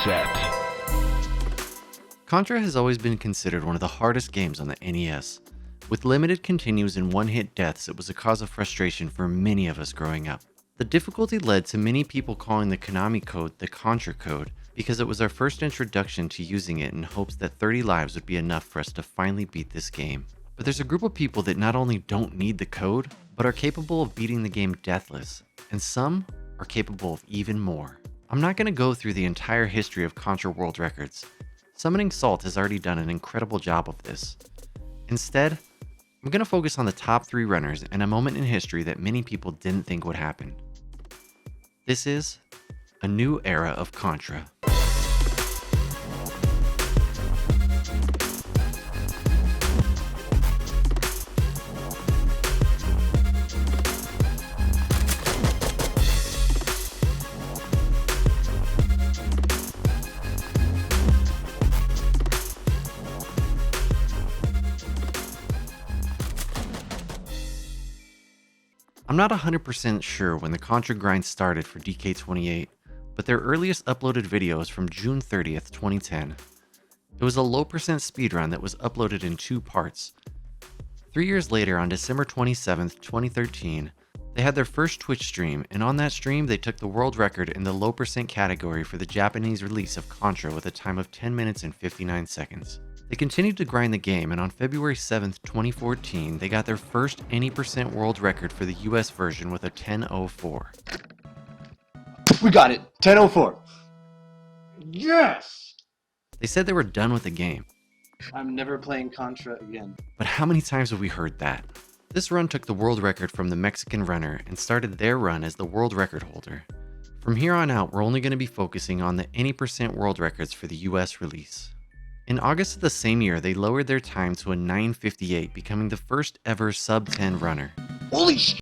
set. Contra has always been considered one of the hardest games on the NES. With limited continues and one-hit deaths, it was a cause of frustration for many of us growing up. The difficulty led to many people calling the Konami code the Contra code, because it was our first introduction to using it in hopes that 30 lives would be enough for us to finally beat this game. But there's a group of people that not only don't need the code, but are capable of beating the game deathless, and some are capable of even more. I'm not going to go through the entire history of Contra World Records. Summoning Salt has already done an incredible job of this. Instead, I'm going to focus on the top 3 runners and a moment in history that many people didn't think would happen. This is a new era of Contra. I'm not 100% sure when the Contra grind started for DK28, but their earliest uploaded video is from June 30th, 2010. It was a low percent speedrun that was uploaded in 2 parts. 3 years later, on December 27th, 2013, they had their first Twitch stream, and on that stream they took the world record in the low percent category for the Japanese release of Contra with a time of 10 minutes and 59 seconds. They continued to grind the game, and on February 7th, 2014, they got their first any percent world record for the US version with a 10:04. We got it! 10:04. Yes! They said they were done with the game. I'm never playing Contra again. But how many times have we heard that? This run took the world record from the Mexican runner and started their run as the world record holder. From here on out, we're only going to be focusing on the any percent world records for the US release. In August of the same year, they lowered their time to a 9:58, becoming the first ever sub-10 runner. Holy sh!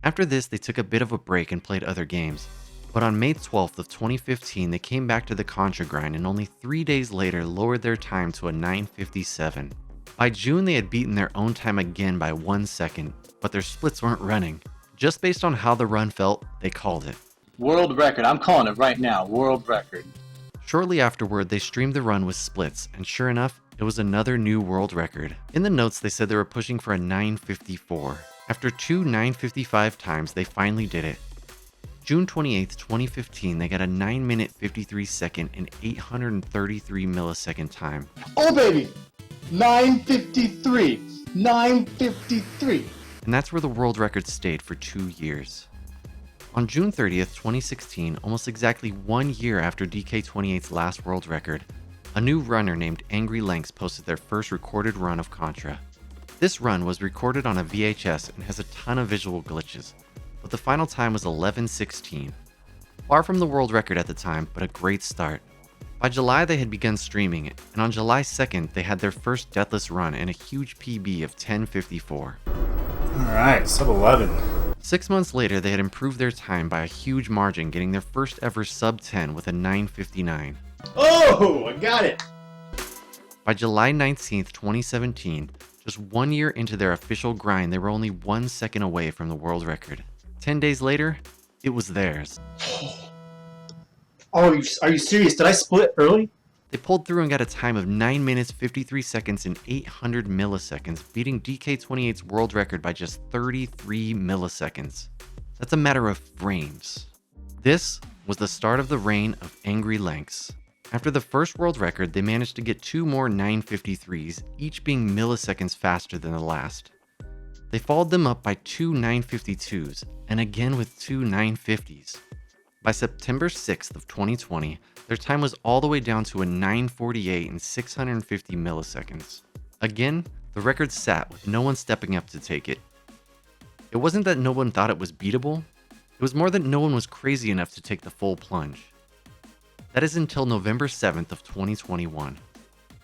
After this, they took a bit of a break and played other games. But on May 12th of 2015, they came back to the Contra grind and only 3 days later lowered their time to a 9:57. By June, they had beaten their own time again by 1 second, but their splits weren't running. Just based on how the run felt, they called it. World record. I'm calling it right now. World record. Shortly afterward, they streamed the run with splits, and sure enough, it was another new world record. In the notes, they said they were pushing for a 9:54. After 2 9:55 times, they finally did it. June 28th, 2015, they got a 9 minute 53 second and 833 millisecond time. Oh baby! 9:53. 9:53. And that's where the world record stayed for 2 years. On June 30th, 2016, almost exactly 1 year after DK28's last world record, a new runner named ANGYLANKS posted their first recorded run of Contra. This run was recorded on a VHS and has a ton of visual glitches, but the final time was 11:16. Far from the world record at the time, but a great start. By July, they had begun streaming it, and on July 2nd, they had their first deathless run and a huge PB of 10:54. Alright, sub 11. 6 months later, they had improved their time by a huge margin, getting their first ever sub 10 with a 9:59. Oh, I got it! By July 19th, 2017, just 1 year into their official grind, they were only 1 second away from the world record. 10 days later, it was theirs. Oh, are you serious? Did I split early? They pulled through and got a time of 9 minutes, 53 seconds, and 800 milliseconds, beating DK28's world record by just 33 milliseconds. That's a matter of frames. This was the start of the reign of ANGYLANKS. After the first world record, they managed to get 2 more 953s, each being milliseconds faster than the last. They followed them up by 2 952s, and again with 2 950s. By September 6th of 2020, their time was all the way down to a 9:48 and 650 milliseconds. Again, the record sat with no one stepping up to take it. It wasn't that no one thought it was beatable, it was more that no one was crazy enough to take the full plunge. That is until November 7th of 2021.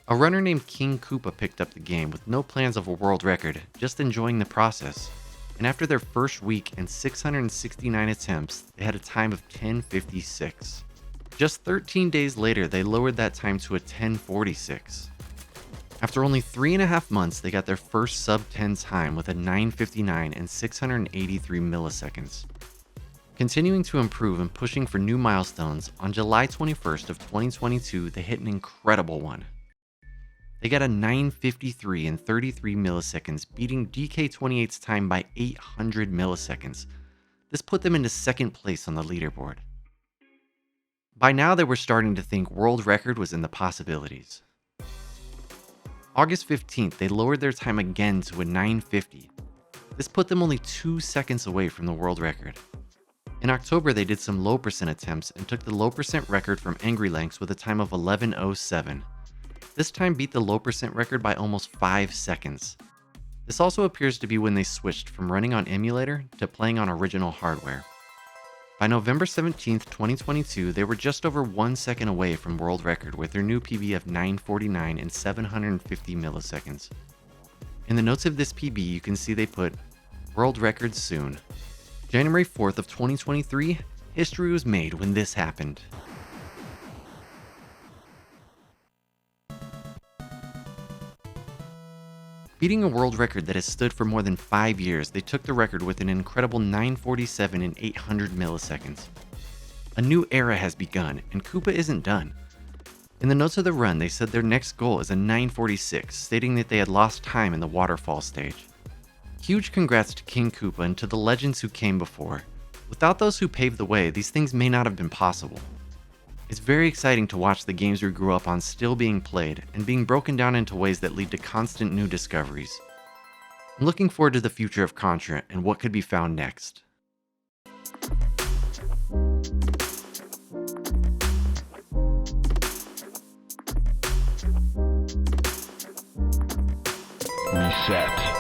A runner named King Koopa picked up the game with no plans of a world record, just enjoying the process. And after their first week and 669 attempts, they had a time of 10:56. Just 13 days later, they lowered that time to a 10:46. After only 3.5 months, they got their first sub-10 time with a 9:59 and 683 milliseconds. Continuing to improve and pushing for new milestones, on July 21st of 2022, they hit an incredible one. They got a 9:53 in 33 milliseconds, beating DK28's time by 800 milliseconds. This put them into second place on the leaderboard. By now, they were starting to think world record was in the possibilities. August 15th, they lowered their time again to a 9:50. This put them only 2 seconds away from the world record. In October, they did some low percent attempts and took the low percent record from ANGYLANKS with a time of 11:07. This time beat the low percent record by almost 5 seconds. This also appears to be when they switched from running on emulator to playing on original hardware. By November 17th, 2022, they were just over 1 second away from world record with their new PB of 9:49 in 750 milliseconds. In the notes of this PB, you can see they put, "World record soon." January 4th of 2023, history was made when this happened. Beating a world record that has stood for more than 5 years, they took the record with an incredible 9:47 in 800 milliseconds. A new era has begun, and Koopa isn't done. In the notes of the run, they said their next goal is a 9:46, stating that they had lost time in the waterfall stage. Huge congrats to King Koopa and to the legends who came before. Without those who paved the way, these things may not have been possible. It's very exciting to watch the games we grew up on still being played and being broken down into ways that lead to constant new discoveries. I'm looking forward to the future of Contra and what could be found next. Reset.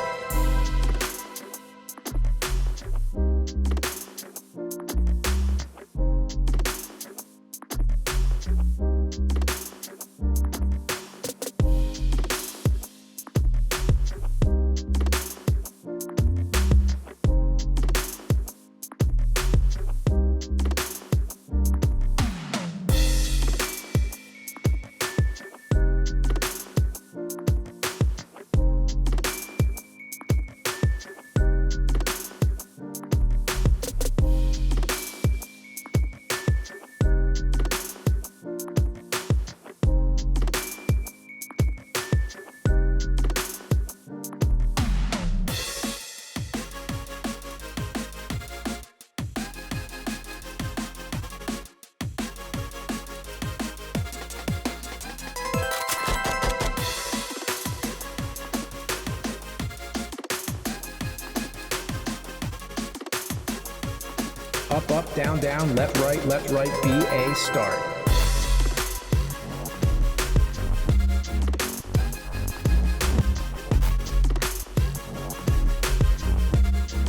Up, up, down, down, left, right, B, A, start.